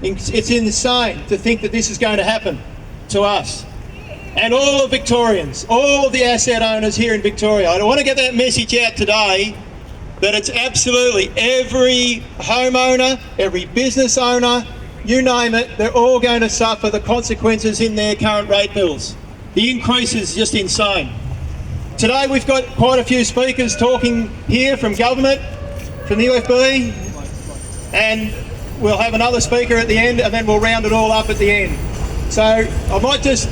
It's insane to think that this is going to happen to us. And all of Victorians, all of the asset owners here in Victoria, I want to get that message out today that it's absolutely every homeowner, every business owner, you name it, they're all going to suffer the consequences in their current rate bills. The increase is just insane. Today we've got quite a few speakers talking here from government, from the UFB, and we'll have another speaker at the end, and then we'll round it all up at the end. So I might just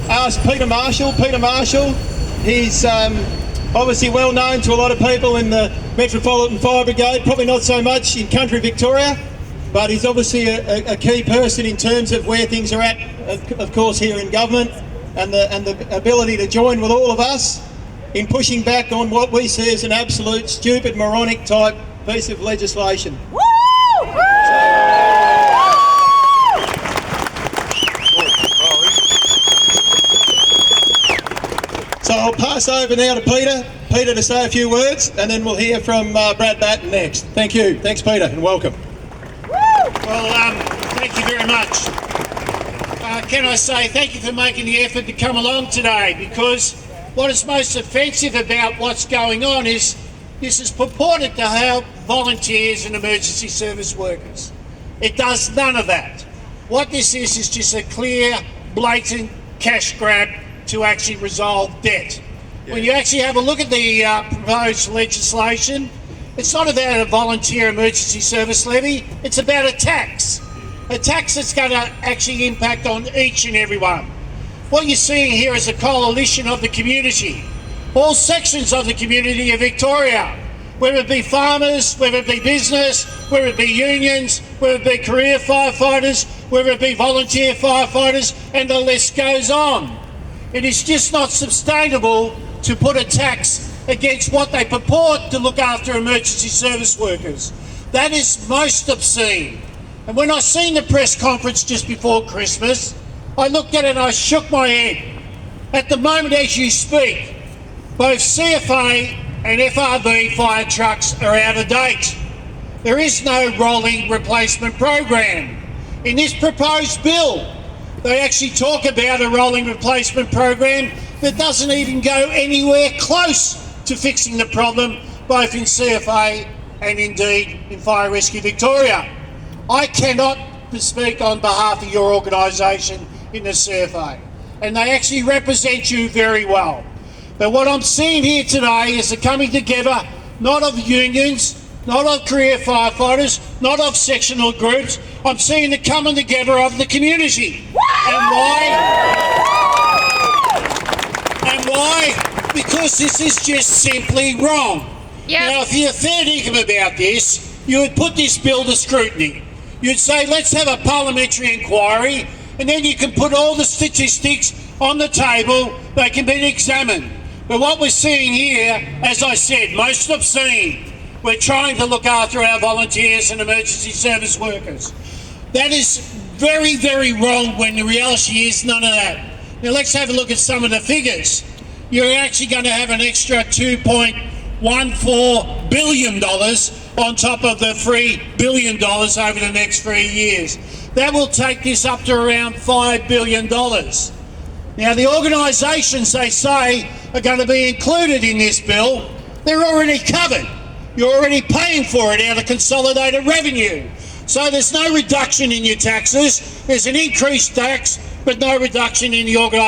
ask Peter Marshall. Peter Marshall, he's obviously well known to a lot of people in the Metropolitan Fire Brigade, probably not so much in country Victoria, but he's obviously a key person in terms of where things are at, of course, here in government, and the ability to join with all of us in pushing back on what we see as an absolute stupid, moronic type piece of legislation. So I'll pass over now to Peter to say a few words, and then we'll hear from Brad Batten next. Thank you. Thanks, Peter, and welcome. Well, thank you very much. Can I say thank you for making the effort to come along today, because what is most offensive about what's going on is this is purported to help volunteers and emergency service workers. It does none of that. What this is just a clear, blatant cash grab to actually resolve debt. Yeah. When you actually have a look at the proposed legislation, it's not about a volunteer emergency service levy, it's about a tax that's going to actually impact on each and every one. What you're seeing here is a coalition of the community, all sections of the community of Victoria, whether it be farmers, whether it be business, whether it be unions, whether it be career firefighters, whether it be volunteer firefighters, and the list goes on. It is just not sustainable to put a tax against what they purport to look after emergency service workers. That is most obscene. And when I seen the press conference just before Christmas, I looked at it and I shook my head. At the moment as you speak, both CFA and FRV fire trucks are out of date. There is no rolling replacement program. In this proposed bill, they actually talk about a rolling replacement program that doesn't even go anywhere close to fixing the problem, both in CFA and indeed in Fire Rescue Victoria. I cannot speak on behalf of your organisation in the CFA, and they actually represent you very well. But what I'm seeing here today is the coming together, not of unions, not of career firefighters, not of sectional groups. I'm seeing the coming together of the community. And why? Because this is just simply wrong. Yep. Now, if you're fair dinkum about this, you would put this bill to scrutiny. You'd say, let's have a parliamentary inquiry, and then you can put all the statistics on the table, they can be examined. But what we're seeing here, as I said, most obscene. We're trying to look after our volunteers and emergency service workers. That is very, very wrong when the reality is none of that. Now let's have a look at some of the figures. You're actually going to have an extra $2.14 billion on top of the $3 billion over the next 3 years. That will take this up to around $5 billion. Now the organisations they say are going to be included in this bill, they're already covered. You're already paying for it out of consolidated revenue. So there's no reduction in your taxes, there's an increased tax, but no reduction in the organisation.